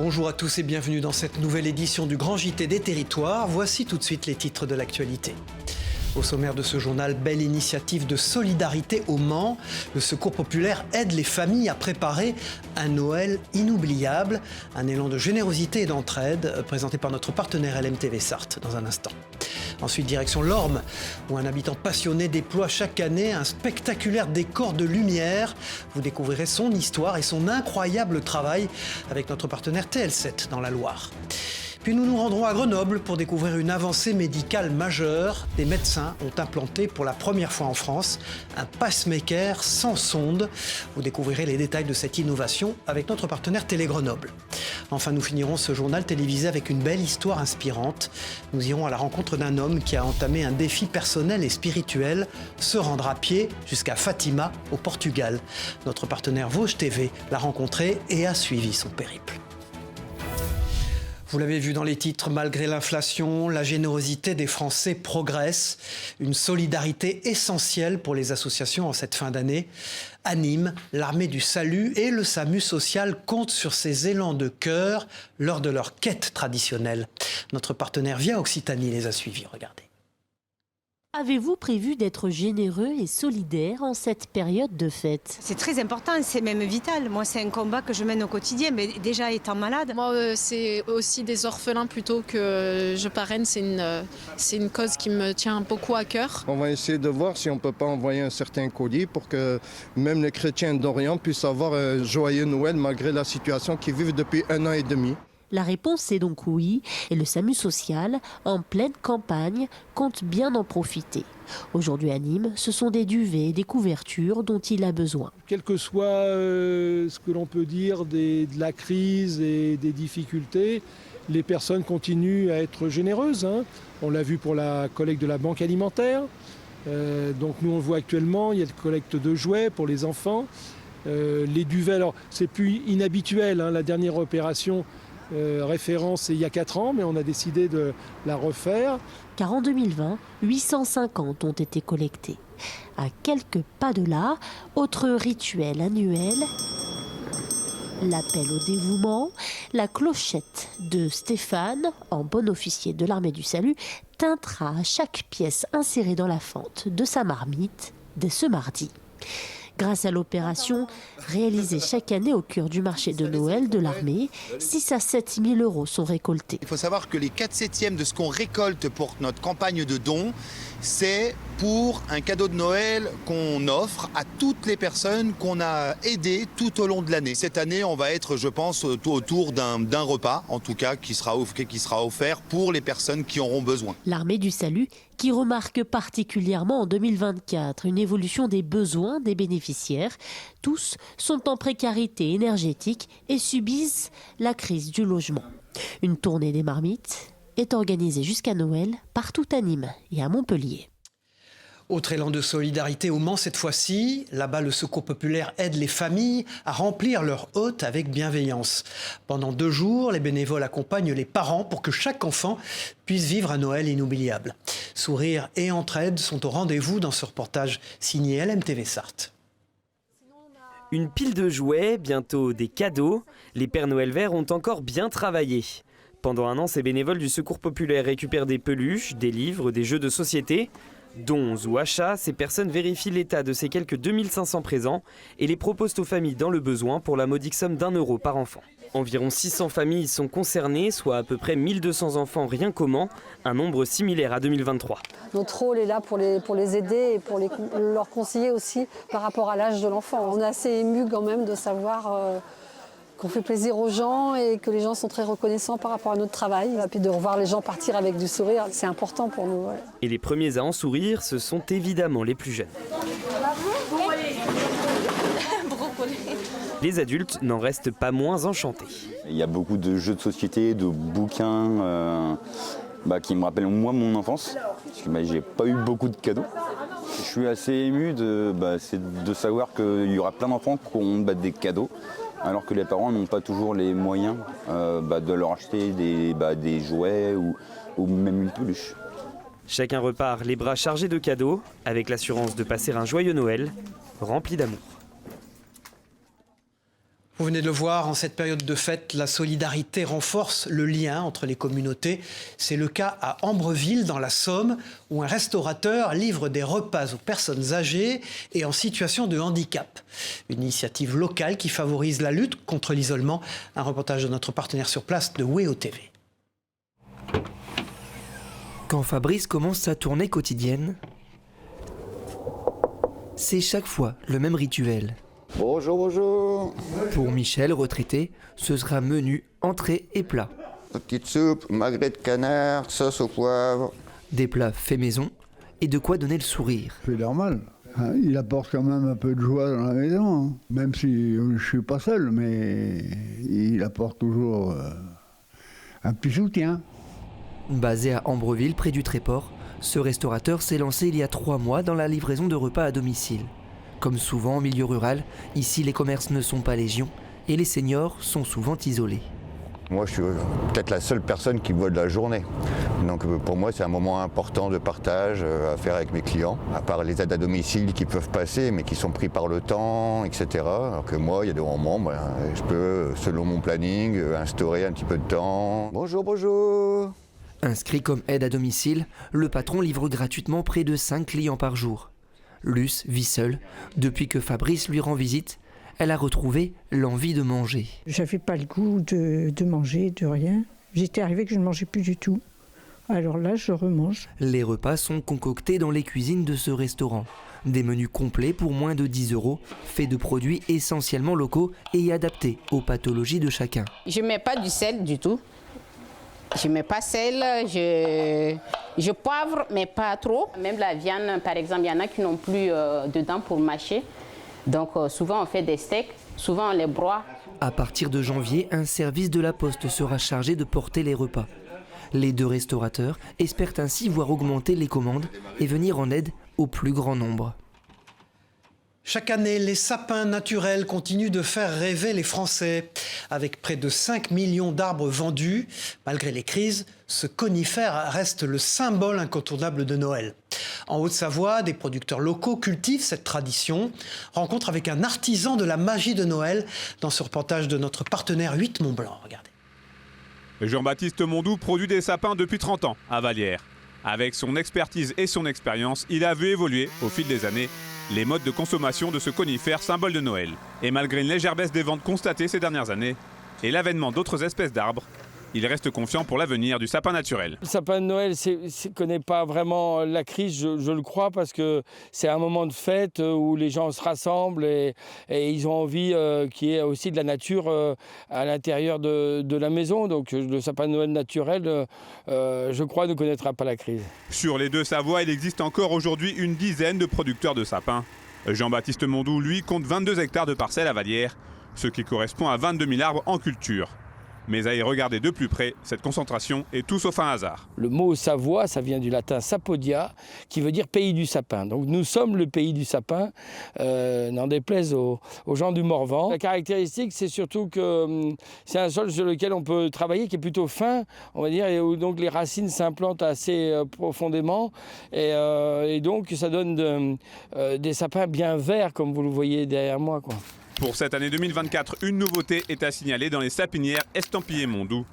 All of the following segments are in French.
Bonjour à tous et bienvenue dans cette nouvelle édition du Grand JT des Territoires. Voici tout de suite les titres de l'actualité. Au sommaire de ce journal, belle initiative de solidarité au Mans. Le Secours populaire aide les familles à préparer un Noël inoubliable. Un élan de générosité et d'entraide présenté par notre partenaire LMTV Sarthe dans un instant. Ensuite, direction l'Orme, où un habitant passionné déploie chaque année un spectaculaire décor de lumière. Vous découvrirez son histoire et son incroyable travail avec notre partenaire TL7 dans la Loire. Puis nous nous rendrons à Grenoble pour découvrir une avancée médicale majeure. Des médecins ont implanté pour la première fois en France un pacemaker sans sonde. Vous découvrirez les détails de cette innovation avec notre partenaire Télé Grenoble. Enfin, nous finirons ce journal télévisé avec une belle histoire inspirante. Nous irons à la rencontre d'un homme qui a entamé un défi personnel et spirituel, se rendre à pied jusqu'à Fatima au Portugal. Notre partenaire Vosges TV l'a rencontré et a suivi son périple. Vous l'avez vu dans les titres, malgré l'inflation, la générosité des Français progresse. Une solidarité essentielle pour les associations en cette fin d'année. À Nîmes, l'Armée du Salut et le SAMU social comptent sur ces élans de cœur lors de leur quête traditionnelle. Notre partenaire Via Occitanie les a suivis. Regardez. Avez-vous prévu d'être généreux et solidaire en cette période de fête? C'est très important, c'est même vital. Moi, c'est un combat que je mène au quotidien, mais déjà étant malade. Moi, c'est aussi des orphelins plutôt que je parraine. C'est une cause qui me tient beaucoup à cœur. On va essayer de voir si on ne peut pas envoyer un certain colis pour que même les chrétiens d'Orient puissent avoir un joyeux Noël malgré la situation qu'ils vivent depuis 1 an et demi. La réponse est donc oui, et le SAMU social, en pleine campagne, compte bien en profiter. Aujourd'hui à Nîmes, ce sont des duvets et des couvertures dont il a besoin. Quel que soit ce que l'on peut dire de la crise et des difficultés, les personnes continuent à être généreuses. On l'a vu pour la collecte de la banque alimentaire. Donc nous on le voit actuellement, il y a la collecte de jouets pour les enfants. Les duvets, alors c'est plus inhabituel, la dernière opération référence c'est il y a 4 ans, mais on a décidé de la refaire. Car en 2020, 850 ont été collectés. À quelques pas de là, autre rituel annuel, l'appel au dévouement, la clochette de Stéphane, en bon officier de l'Armée du Salut, teintera à chaque pièce insérée dans la fente de sa marmite dès ce mardi. Grâce à l'opération réalisée chaque année au cœur du marché de Noël de l'armée, 6 à 7 000 euros sont récoltés. Il faut savoir que les 4/7 de ce qu'on récolte pour notre campagne de dons, c'est pour un cadeau de Noël qu'on offre à toutes les personnes qu'on a aidées tout au long de l'année. Cette année, on va être, je pense, autour d'un repas, en tout cas, qui sera offert pour les personnes qui auront besoin. L'Armée du Salut qui remarque particulièrement en 2024 une évolution des besoins des bénéficiaires. Tous sont en précarité énergétique et subissent la crise du logement. Une tournée des marmites est organisée jusqu'à Noël partout à Nîmes et à Montpellier. Autre élan de solidarité au Mans cette fois-ci. Là-bas, le Secours populaire aide les familles à remplir leurs hôtes avec bienveillance. Pendant 2 jours, les bénévoles accompagnent les parents pour que chaque enfant puisse vivre un Noël inoubliable. Sourire et entraide sont au rendez-vous dans ce reportage signé LMTV Sarthe. Une pile de jouets, bientôt des cadeaux. Les Pères Noël verts ont encore bien travaillé. Pendant 1 an, ces bénévoles du Secours populaire récupèrent des peluches, des livres, des jeux de société. Dons ou achats, ces personnes vérifient l'état de ces quelques 2500 présents et les proposent aux familles dans le besoin pour la modique somme d'1 euro par enfant. Environ 600 familles sont concernées, soit à peu près 1200 enfants rien qu'au Mans, un nombre similaire à 2023. Notre rôle est là pour les aider et pour leur conseiller aussi par rapport à l'âge de l'enfant. On est assez ému quand même de savoir qu'on fait plaisir aux gens et que les gens sont très reconnaissants par rapport à notre travail. Et puis de revoir les gens partir avec du sourire, c'est important pour nous. Ouais. Et les premiers à en sourire, ce sont évidemment les plus jeunes. Les adultes n'en restent pas moins enchantés. Il y a beaucoup de jeux de société, de bouquins qui me rappellent moi mon enfance. Parce que j'ai pas eu beaucoup de cadeaux. Je suis assez ému de savoir qu'il y aura plein d'enfants qui auront des cadeaux. Alors que les parents n'ont pas toujours les moyens de leur acheter des jouets ou même une peluche. Chacun repart les bras chargés de cadeaux, avec l'assurance de passer un joyeux Noël rempli d'amour. Vous venez de le voir, en cette période de fête, la solidarité renforce le lien entre les communautés. C'est le cas à Ambreville, dans la Somme, où un restaurateur livre des repas aux personnes âgées et en situation de handicap. Une initiative locale qui favorise la lutte contre l'isolement. Un reportage de notre partenaire sur place de WEO TV. Quand Fabrice commence sa tournée quotidienne, c'est chaque fois le même rituel. Bonjour, bonjour. Pour Michel, retraité, ce sera menu, entrée et plat. Une petite soupe, magret de canard, sauce au poivre. Des plats faits maison et de quoi donner le sourire. C'est normal. Il apporte quand même un peu de joie dans la maison. Hein. Même si je ne suis pas seul, mais il apporte toujours un petit soutien. Basé à Ambreville, près du Tréport, ce restaurateur s'est lancé il y a 3 mois dans la livraison de repas à domicile. Comme souvent en milieu rural, ici les commerces ne sont pas légion et les seniors sont souvent isolés. Moi, je suis peut-être la seule personne qui boit de la journée. Donc pour moi, c'est un moment important de partage à faire avec mes clients. À part les aides à domicile qui peuvent passer, mais qui sont pris par le temps, etc. Alors que moi, il y a des moments, je peux, selon mon planning, instaurer un petit peu de temps. Bonjour, bonjour. Inscrit comme aide à domicile, le patron livre gratuitement près de 5 clients par jour. Luce vit seule. Depuis que Fabrice lui rend visite, elle a retrouvé l'envie de manger. J'avais pas le goût de manger, de rien. J'étais arrivée que je ne mangeais plus du tout. Alors là, je remange. Les repas sont concoctés dans les cuisines de ce restaurant. Des menus complets pour moins de 10 €, faits de produits essentiellement locaux et adaptés aux pathologies de chacun. Je ne mets pas du sel du tout. Je ne mets pas sel, je poivre, mais pas trop. Même la viande, par exemple, il y en a qui n'ont plus dedans pour mâcher. Donc souvent on fait des steaks, souvent on les broie. À partir de janvier, un service de la Poste sera chargé de porter les repas. Les 2 restaurateurs espèrent ainsi voir augmenter les commandes et venir en aide au plus grand nombre. Chaque année, les sapins naturels continuent de faire rêver les Français. Avec près de 5 millions d'arbres vendus, malgré les crises, ce conifère reste le symbole incontournable de Noël. En Haute-Savoie, des producteurs locaux cultivent cette tradition. Rencontre avec un artisan de la magie de Noël dans ce reportage de notre partenaire 8 Mont-Blanc. Regardez. Jean-Baptiste Mondou produit des sapins depuis 30 ans à Vallières. Avec son expertise et son expérience, il a vu évoluer au fil des années les modes de consommation de ce conifère symbole de Noël. Et malgré une légère baisse des ventes constatées ces dernières années et l'avènement d'autres espèces d'arbres, il reste confiant pour l'avenir du sapin naturel. Le sapin de Noël ne connaît pas vraiment la crise, je le crois, parce que c'est un moment de fête où les gens se rassemblent et ils ont envie qu'il y ait aussi de la nature à l'intérieur de la maison. Donc le sapin de Noël naturel, je crois, ne connaîtra pas la crise. Sur les 2 Savoies, il existe encore aujourd'hui une dizaine de producteurs de sapins. Jean-Baptiste Mondou, lui, compte 22 hectares de parcelles à Vallières, ce qui correspond à 22 000 arbres en culture. Mais à y regarder de plus près, cette concentration est tout sauf un hasard. Le mot Savoie, ça vient du latin sapodia, qui veut dire pays du sapin. Donc nous sommes le pays du sapin, n'en déplaise aux gens du Morvan. La caractéristique, c'est surtout que c'est un sol sur lequel on peut travailler, qui est plutôt fin, on va dire, et où donc les racines s'implantent assez profondément. Et donc ça donne des sapins bien verts, comme vous le voyez derrière moi, quoi. Pour cette année 2024, une nouveauté est à signaler dans les sapinières estampillées Mondou.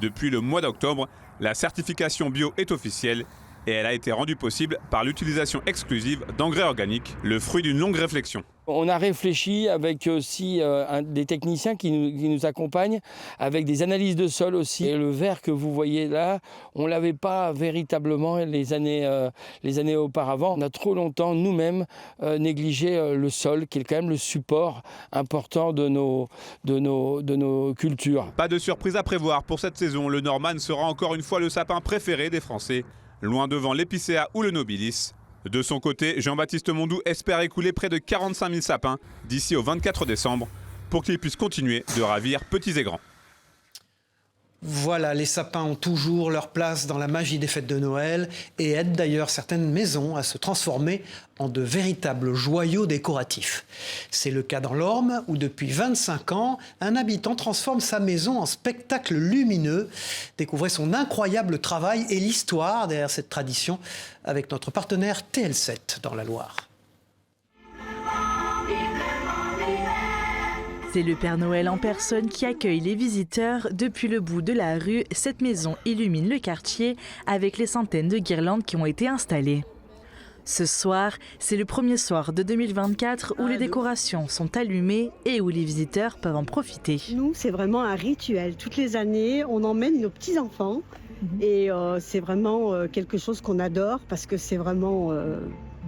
Depuis le mois d'octobre, la certification bio est officielle et elle a été rendue possible par l'utilisation exclusive d'engrais organiques, le fruit d'une longue réflexion. On a réfléchi avec aussi des techniciens qui nous accompagnent, avec des analyses de sol aussi. Et le verre que vous voyez là, on ne l'avait pas véritablement les années auparavant. On a trop longtemps nous-mêmes négligé le sol, qui est quand même le support important de nos cultures. Pas de surprise à prévoir pour cette saison. Le Norman sera encore une fois le sapin préféré des Français, loin devant l'épicéa ou le nobilis. De son côté, Jean-Baptiste Mondou espère écouler près de 45 000 sapins d'ici au 24 décembre pour qu'ils puissent continuer de ravir petits et grands. Voilà, les sapins ont toujours leur place dans la magie des fêtes de Noël et aident d'ailleurs certaines maisons à se transformer en de véritables joyaux décoratifs. C'est le cas dans l'Orme où depuis 25 ans, un habitant transforme sa maison en spectacle lumineux. Découvrez son incroyable travail et l'histoire derrière cette tradition avec notre partenaire TL7 dans la Loire. C'est le Père Noël en personne qui accueille les visiteurs. Depuis le bout de la rue, cette maison illumine le quartier avec les centaines de guirlandes qui ont été installées. Ce soir, c'est le premier soir de 2024 où les décorations sont allumées et où les visiteurs peuvent en profiter. Nous, c'est vraiment un rituel. Toutes les années, on emmène nos petits-enfants et c'est vraiment quelque chose qu'on adore parce que c'est vraiment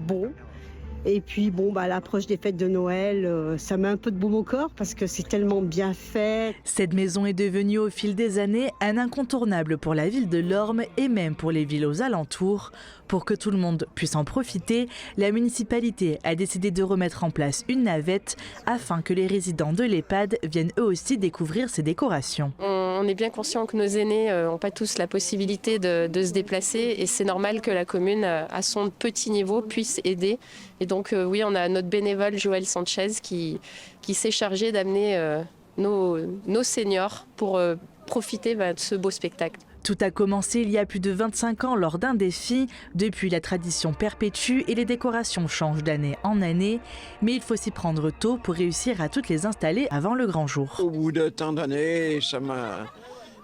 beau. Et puis, à l'approche des fêtes de Noël, ça met un peu de baume au corps parce que c'est tellement bien fait. Cette maison est devenue au fil des années un incontournable pour la ville de Lorme et même pour les villes aux alentours. Pour que tout le monde puisse en profiter, la municipalité a décidé de remettre en place une navette afin que les résidents de l'EHPAD viennent eux aussi découvrir ces décorations. On est bien conscient que nos aînés n'ont pas tous la possibilité de se déplacer et c'est normal que la commune, à son petit niveau, puisse aider. Et donc oui, on a notre bénévole Joël Sanchez qui s'est chargé d'amener nos seniors pour profiter de ce beau spectacle. Tout a commencé il y a plus de 25 ans lors d'un défi. Depuis, la tradition perpétue et les décorations changent d'année en année. Mais il faut s'y prendre tôt pour réussir à toutes les installer avant le grand jour. Au bout de tant d'années,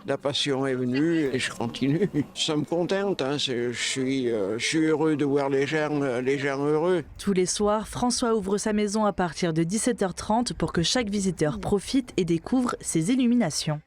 la passion est venue et je continue. Ça me contente, je suis heureux de voir les gens heureux. Tous les soirs, François ouvre sa maison à partir de 17h30 pour que chaque visiteur profite et découvre ses illuminations.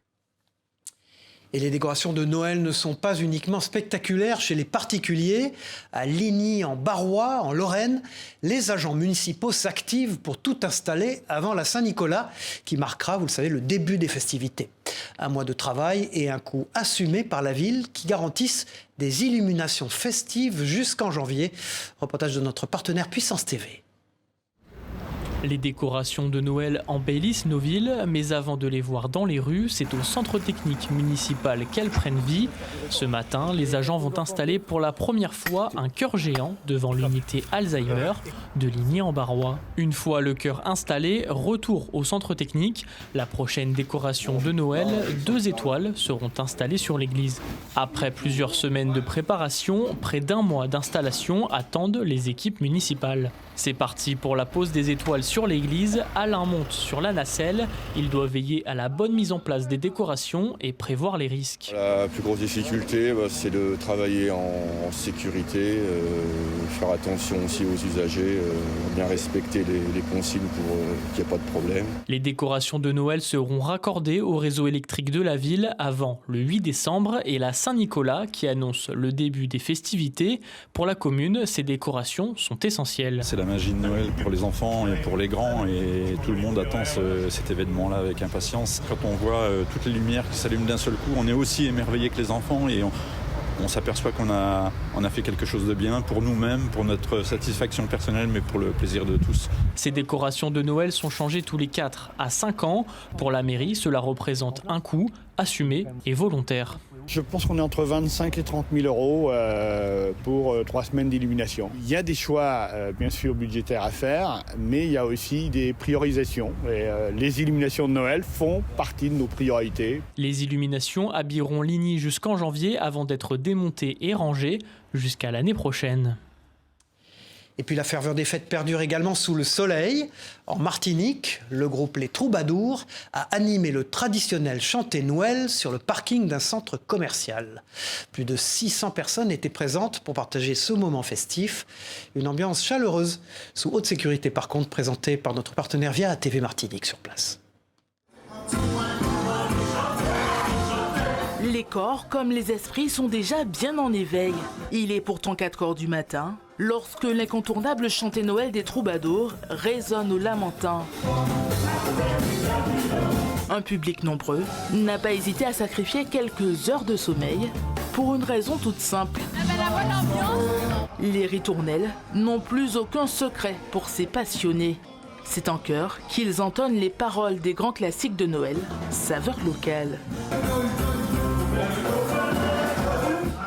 Et les décorations de Noël ne sont pas uniquement spectaculaires chez les particuliers. À Ligny, en Barrois, en Lorraine, les agents municipaux s'activent pour tout installer avant la Saint-Nicolas, qui marquera, vous le savez, le début des festivités. Un mois de travail et un coût assumé par la ville qui garantissent des illuminations festives jusqu'en janvier. Reportage de notre partenaire Puissance TV. Les décorations de Noël embellissent nos villes, mais avant de les voir dans les rues, c'est au centre technique municipal qu'elles prennent vie. Ce matin, les agents vont installer pour la première fois un cœur géant devant l'unité Alzheimer de Ligny en Barrois. Une fois le cœur installé, retour au centre technique. La prochaine décoration de Noël, 2 étoiles, seront installées sur l'église. Après plusieurs semaines de préparation, près d'1 mois d'installation attendent les équipes municipales. C'est parti pour la pose des étoiles sur l'église. Alain monte sur la nacelle. Il doit veiller à la bonne mise en place des décorations et prévoir les risques. La plus grosse difficulté, c'est de travailler en sécurité, faire attention aussi aux usagers, bien respecter les consignes pour qu'il n'y ait pas de problème. Les décorations de Noël seront raccordées au réseau électrique de la ville avant le 8 décembre et la Saint-Nicolas qui annonce le début des festivités. Pour la commune, ces décorations sont essentielles. C'est la magie de Noël pour les enfants et pour les grands et tout le monde attend cet événement-là avec impatience. Quand on voit toutes les lumières qui s'allument d'un seul coup, on est aussi émerveillé que les enfants et on s'aperçoit qu'on a fait quelque chose de bien pour nous-mêmes, pour notre satisfaction personnelle, mais pour le plaisir de tous. Ces décorations de Noël sont changées tous les 4 à 5 ans. Pour la mairie, cela représente un coût assumé et volontaire. Je pense qu'on est entre 25 et 30 000 euros pour 3 semaines d'illumination. Il y a des choix, bien sûr, budgétaires à faire, mais il y a aussi des priorisations. Et, les illuminations de Noël font partie de nos priorités. Les illuminations habilleront Ligny jusqu'en janvier avant d'être démontées et rangées jusqu'à l'année prochaine. Et puis la ferveur des fêtes perdure également sous le soleil. En Martinique, le groupe Les Troubadours a animé le traditionnel chanté Noël sur le parking d'un centre commercial. Plus de 600 personnes étaient présentes pour partager ce moment festif. Une ambiance chaleureuse, sous haute sécurité par contre, présentée par notre partenaire via TV Martinique sur place. Les corps, comme les esprits, sont déjà bien en éveil. Il est pourtant 4 heures du matin, lorsque l'incontournable chanté Noël des Troubadours résonne au lamentin. Un public nombreux n'a pas hésité à sacrifier quelques heures de sommeil pour une raison toute simple. Les ritournelles n'ont plus aucun secret pour ces passionnés. C'est en chœur qu'ils entonnent les paroles des grands classiques de Noël, saveur locale.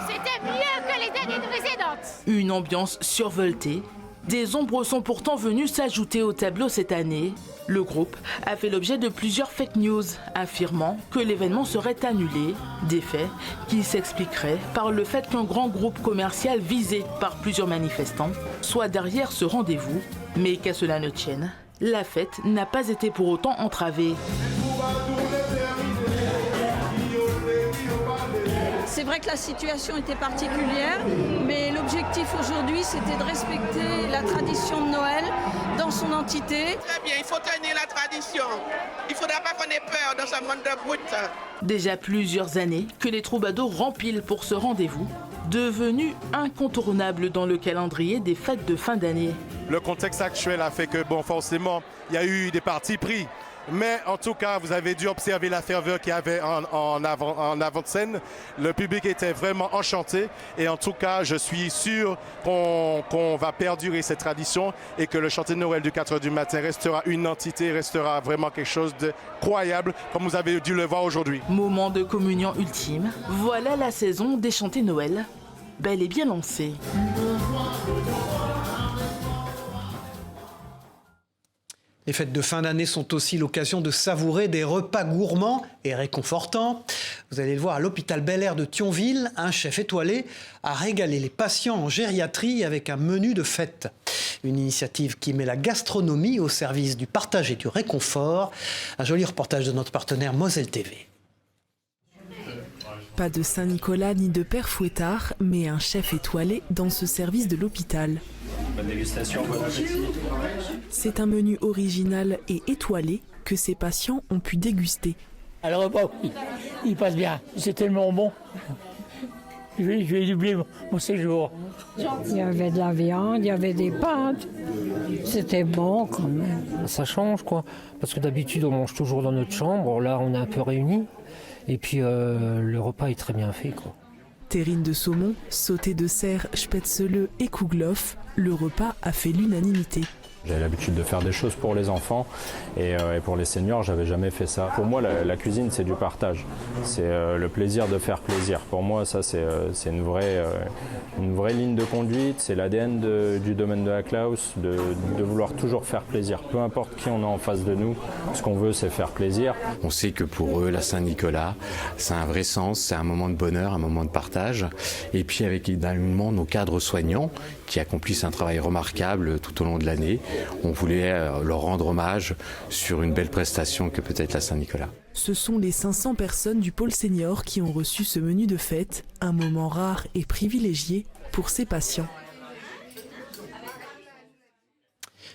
C'était mieux que les années précédentes. Une ambiance survoltée. Des ombres sont pourtant venues s'ajouter au tableau cette année. Le groupe a fait l'objet de plusieurs fake news, affirmant que l'événement serait annulé. Des faits qui s'expliqueraient par le fait qu'un grand groupe commercial visé par plusieurs manifestants soit derrière ce rendez-vous. Mais qu'à cela ne tienne, la fête n'a pas été pour autant entravée. C'est vrai que la situation était particulière, mais l'objectif aujourd'hui, c'était de respecter la tradition de Noël dans son entité. Très bien, il faut tenir la tradition. Il ne faudra pas qu'on ait peur dans ce monde de brut. Déjà plusieurs années que les troubadours rempilent pour ce rendez-vous, devenu incontournable dans le calendrier des fêtes de fin d'année. Le contexte actuel a fait que, bon, forcément, il y a eu des partis pris. Mais en tout cas, vous avez dû observer la ferveur qu'il y avait en avant-scène. Le public était vraiment enchanté. Et en tout cas, je suis sûr qu'on va perdurer cette tradition et que le chantier de Noël du 4h du matin restera une entité, restera vraiment quelque chose de croyable, comme vous avez dû le voir aujourd'hui. Moment de communion ultime, voilà la saison des chantés Noël, bel et bien lancée. Les fêtes de fin d'année sont aussi l'occasion de savourer des repas gourmands et réconfortants. Vous allez le voir à l'hôpital Bel-Air de Thionville, un chef étoilé a régalé les patients en gériatrie avec un menu de fête. Une initiative qui met la gastronomie au service du partage et du réconfort. Un joli reportage de notre partenaire Moselle TV. Pas de Saint-Nicolas ni de Père Fouettard, mais un chef étoilé dans ce service de l'hôpital. Bonne dégustation, bon appétit. C'est un menu original et étoilé que ces patients ont pu déguster. Le repas, il passe bien. C'est tellement bon. Je vais doubler mon séjour. Il y avait de la viande, il y avait des pâtes. C'était bon quand même. Ça change quoi. Parce que d'habitude on mange toujours dans notre chambre. Là on est un peu réunis. Et puis le repas est très bien fait quoi. Terrine de saumon, sauté de cerf, spätzle et kouglof, le repas a fait l'unanimité. J'avais l'habitude de faire des choses pour les enfants et pour les seniors, j'avais jamais fait ça. Pour moi, la cuisine, c'est du partage. C'est le plaisir de faire plaisir. Pour moi, ça, c'est une vraie ligne de conduite. C'est l'ADN du domaine de la Klaus, de vouloir toujours faire plaisir. Peu importe qui on a en face de nous, ce qu'on veut, c'est faire plaisir. On sait que pour eux, la Saint-Nicolas, c'est un vrai sens, c'est un moment de bonheur, un moment de partage. Et puis avec également nos cadres soignants qui accomplissent un travail remarquable tout au long de l'année. On voulait leur rendre hommage sur une belle prestation que peut être la Saint-Nicolas. Ce sont les 500 personnes du pôle senior qui ont reçu ce menu de fête, un moment rare et privilégié pour ces patients.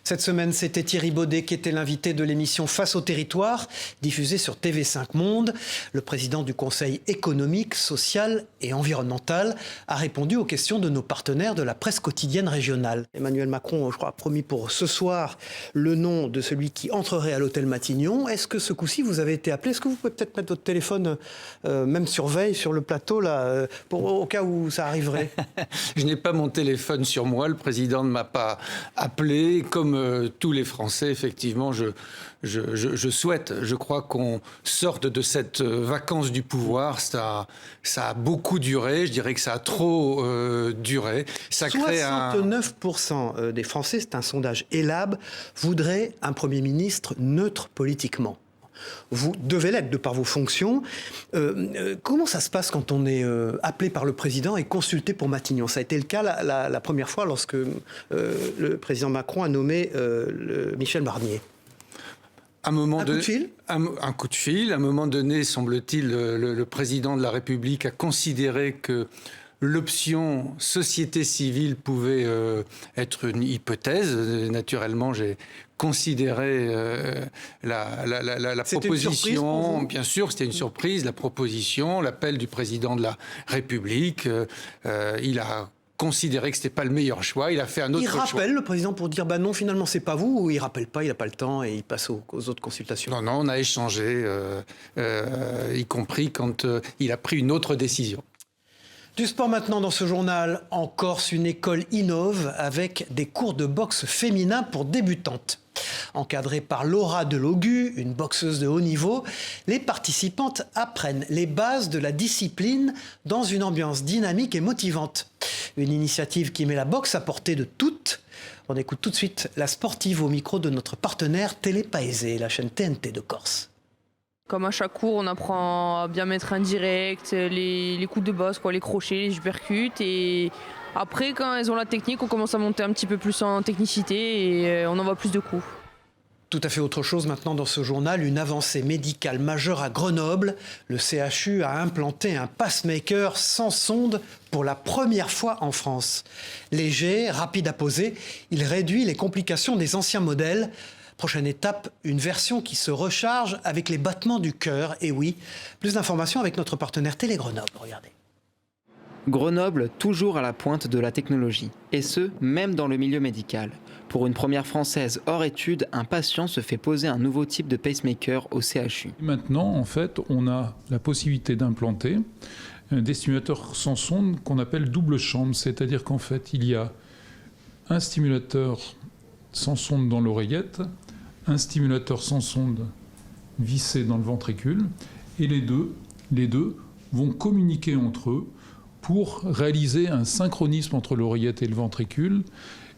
Cette semaine, c'était Thierry Baudet qui était l'invité de l'émission Face au territoire, diffusée sur TV5 Monde. Le président du Conseil économique, social et environnemental a répondu aux questions de nos partenaires de la presse quotidienne régionale. Emmanuel Macron, je crois, a promis pour ce soir le nom de celui qui entrerait à l'hôtel Matignon. Est-ce que ce coup-ci, vous avez été appelé? Est-ce que vous pouvez peut-être mettre votre téléphone, même sur veille, sur le plateau, là, au cas où ça arriverait? Je n'ai pas mon téléphone sur moi. Le président ne m'a pas appelé. Comme tous les Français, effectivement, je souhaite, je crois qu'on sorte de cette vacance du pouvoir. Ça a beaucoup duré, je dirais que ça a trop duré. Ça 69% des Français, c'est un sondage ELAB, voudraient un Premier ministre neutre politiquement. Vous devez l'être de par vos fonctions. Comment ça se passe quand on est appelé par le président et consulté pour Matignon? Ça a été le cas la première fois lorsque le président Macron a nommé Michel Barnier. Un coup de fil. Un coup de fil. À un moment donné, semble-t-il, le président de la République a considéré que l'option société civile pouvait être une hypothèse. Naturellement, j'ai considéré la proposition. Bien sûr, c'était une surprise. La proposition, l'appel du président de la République. Il a considéré que c'était pas le meilleur choix. Il a fait un autre choix. Il rappelle le président pour dire non, finalement c'est pas vous, ou il rappelle pas, il a pas le temps et il passe aux autres consultations? Non, on a échangé, y compris quand il a pris une autre décision. Du sport maintenant dans ce journal. En Corse, une école innove avec des cours de boxe féminin pour débutantes. Encadrée par Laura Delogu, une boxeuse de haut niveau, les participantes apprennent les bases de la discipline dans une ambiance dynamique et motivante. Une initiative qui met la boxe à portée de toutes. On écoute tout de suite la sportive au micro de notre partenaire Télé Paese, la chaîne TNT de Corse. Comme à chaque cours, on apprend à bien mettre un direct, les coups de bosse, les crochets, les uppercuts. Et après, quand elles ont la technique, on commence à monter un petit peu plus en technicité et on envoie plus de coups. Tout à fait autre chose maintenant dans ce journal, une avancée médicale majeure à Grenoble. Le CHU a implanté un pacemaker sans sonde pour la première fois en France. Léger, rapide à poser, il réduit les complications des anciens modèles. Prochaine étape, une version qui se recharge avec les battements du cœur. Et oui, plus d'informations avec notre partenaire Télé Grenoble. Regardez. Grenoble, toujours à la pointe de la technologie, et ce, même dans le milieu médical. Pour une première française hors études, un patient se fait poser un nouveau type de pacemaker au CHU. Maintenant, en fait, on a la possibilité d'implanter des stimulateurs sans sonde qu'on appelle double chambre, c'est-à-dire qu'en fait, il y a un stimulateur sans sonde dans l'oreillette, un stimulateur sans sonde vissé dans le ventricule, et les deux vont communiquer entre eux pour réaliser un synchronisme entre l'oreillette et le ventricule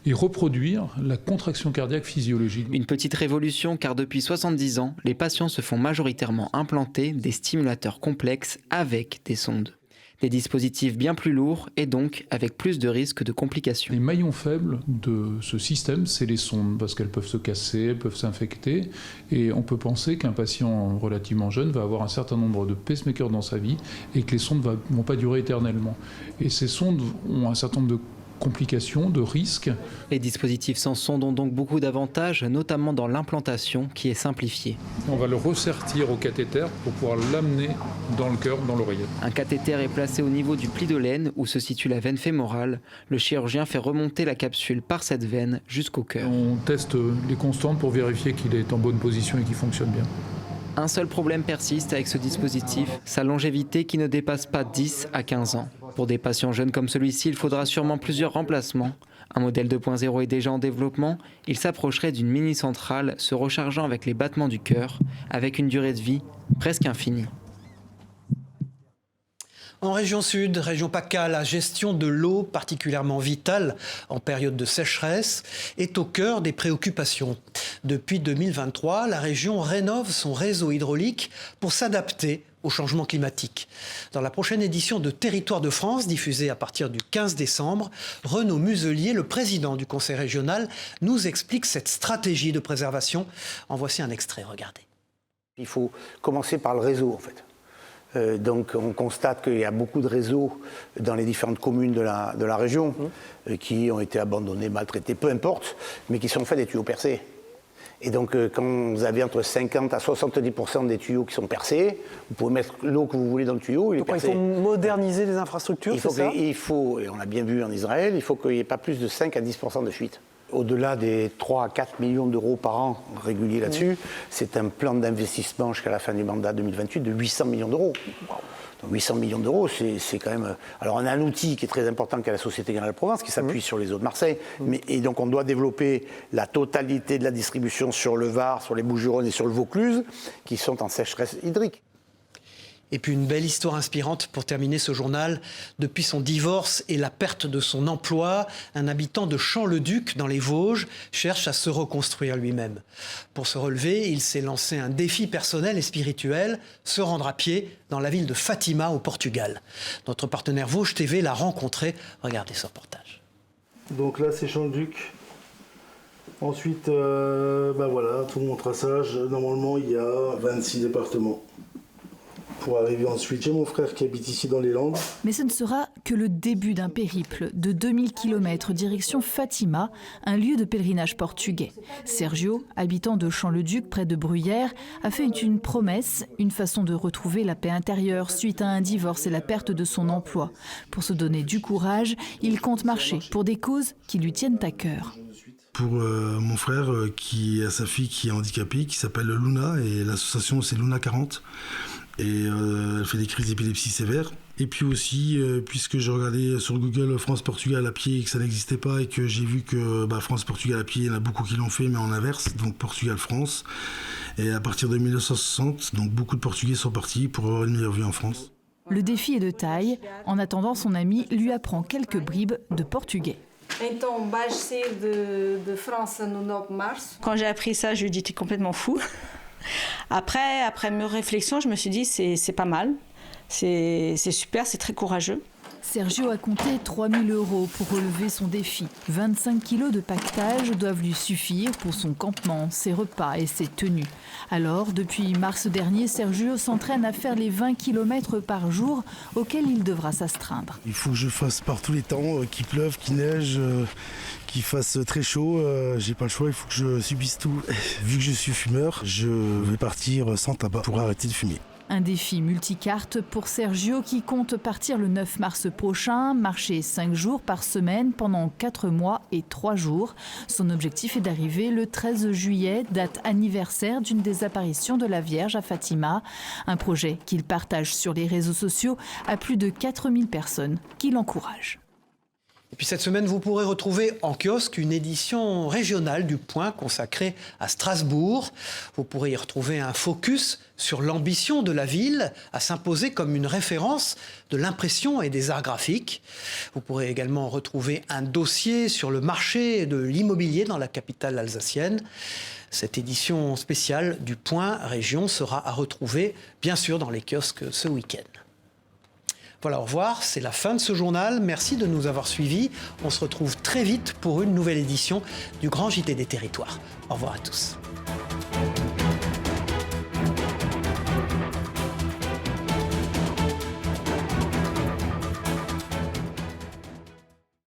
et reproduire la contraction cardiaque physiologique. Une petite révolution car depuis 70 ans, les patients se font majoritairement implanter des stimulateurs complexes avec des sondes. Des dispositifs bien plus lourds et donc avec plus de risques de complications. Les maillons faibles de ce système, c'est les sondes, parce qu'elles peuvent se casser, elles peuvent s'infecter, et on peut penser qu'un patient relativement jeune va avoir un certain nombre de pacemakers dans sa vie et que les sondes ne vont pas durer éternellement. Et ces sondes ont un certain nombre de complications, de risques. Les dispositifs sans sonde ont donc beaucoup d'avantages, notamment dans l'implantation qui est simplifiée. On va le ressertir au cathéter pour pouvoir l'amener dans le cœur, dans l'oreillette. Un cathéter est placé au niveau du pli de l'aine où se situe la veine fémorale. Le chirurgien fait remonter la capsule par cette veine jusqu'au cœur. On teste les constantes pour vérifier qu'il est en bonne position et qu'il fonctionne bien. Un seul problème persiste avec ce dispositif, sa longévité qui ne dépasse pas 10 à 15 ans. Pour des patients jeunes comme celui-ci, il faudra sûrement plusieurs remplacements. Un modèle 2.0 est déjà en développement. Il s'approcherait d'une mini-centrale se rechargeant avec les battements du cœur, avec une durée de vie presque infinie. En région sud, région PACA, la gestion de l'eau, particulièrement vitale en période de sécheresse, est au cœur des préoccupations. Depuis 2023, la région rénove son réseau hydraulique pour s'adapter au changement climatique. Dans la prochaine édition de Territoire de France, diffusée à partir du 15 décembre, Renaud Muselier, le président du conseil régional, nous explique cette stratégie de préservation. En voici un extrait, regardez. Il faut commencer par le réseau, en fait. Donc on constate qu'il y a beaucoup de réseaux dans les différentes communes de la région qui ont été abandonnés, maltraités, peu importe, mais qui sont en fait des tuyaux percés. Et donc quand vous avez entre 50 à 70% des tuyaux qui sont percés, vous pouvez mettre l'eau que vous voulez dans le tuyau, il est percé. Il faut moderniser les infrastructures, c'est ça ? Il faut, et on l'a bien vu en Israël, il faut qu'il n'y ait pas plus de 5 à 10% de fuite. Au-delà des 3 à 4 millions d'euros par an réguliers là-dessus, c'est un plan d'investissement jusqu'à la fin du mandat 2028 de 800 millions d'euros. Donc 800 millions d'euros, c'est quand même... Alors on a un outil qui est très important qu'est la Société Canal Provence, qui s'appuie sur les eaux de Marseille, et donc on doit développer la totalité de la distribution sur le Var, sur les Bouches-du-Rhône et sur le Vaucluse, qui sont en sécheresse hydrique. Et puis une belle histoire inspirante pour terminer ce journal. Depuis son divorce et la perte de son emploi, un habitant de Champ-le-Duc dans les Vosges cherche à se reconstruire lui-même. Pour se relever, il s'est lancé un défi personnel et spirituel, se rendre à pied dans la ville de Fatima au Portugal. Notre partenaire Vosges TV l'a rencontré. Regardez ce reportage. Donc là c'est Champ-le-Duc. Ensuite, voilà, tout mon traçage. Normalement il y a 26 départements. Pour arriver ensuite, j'ai mon frère qui habite ici dans les Landes. Mais ce ne sera que le début d'un périple de 2000 km direction Fatima, un lieu de pèlerinage portugais. Sergio, habitant de Champ-le-Duc près de Bruyères, a fait une promesse, une façon de retrouver la paix intérieure suite à un divorce et la perte de son emploi. Pour se donner du courage, il compte marcher pour des causes qui lui tiennent à cœur. Pour mon frère qui a sa fille qui est handicapée, qui s'appelle Luna, et l'association c'est Luna 40. Et elle fait des crises d'épilepsie sévères. Et puis aussi, puisque j'ai regardé sur Google France-Portugal à pied et que ça n'existait pas, et que j'ai vu que France-Portugal à pied, il y en a beaucoup qui l'ont fait, mais en inverse, donc Portugal-France. Et à partir de 1960, donc beaucoup de Portugais sont partis pour avoir une meilleure vie en France. Le défi est de taille. En attendant, son ami lui apprend quelques bribes de portugais. Quand j'ai appris ça, je lui ai dit « t'es complètement fou ». Après mes réflexions, je me suis dit c'est pas mal, c'est super, c'est très courageux. Sergio a compté 3 000 € pour relever son défi. 25 kilos de pactage doivent lui suffire pour son campement, ses repas et ses tenues. Alors, depuis mars dernier, Sergio s'entraîne à faire les 20 km par jour auxquels il devra s'astreindre. Il faut que je fasse par tous les temps, qu'il pleuve, qu'il neige, qu'il fasse très chaud. J'ai pas le choix, il faut que je subisse tout. Vu que je suis fumeur, je vais partir sans tabac pour arrêter de fumer. Un défi multicarte pour Sergio qui compte partir le 9 mars prochain, marcher 5 jours par semaine pendant 4 mois et 3 jours. Son objectif est d'arriver le 13 juillet, date anniversaire d'une des apparitions de la Vierge à Fatima. Un projet qu'il partage sur les réseaux sociaux à plus de 4000 personnes qui l'encouragent. Et puis cette semaine, vous pourrez retrouver en kiosque une édition régionale du Point consacrée à Strasbourg. Vous pourrez y retrouver un focus sur l'ambition de la ville à s'imposer comme une référence de l'impression et des arts graphiques. Vous pourrez également retrouver un dossier sur le marché de l'immobilier dans la capitale alsacienne. Cette édition spéciale du Point Région sera à retrouver, bien sûr, dans les kiosques ce week-end. Voilà, au revoir, c'est la fin de ce journal. Merci de nous avoir suivis. On se retrouve très vite pour une nouvelle édition du Grand JT des Territoires. Au revoir à tous.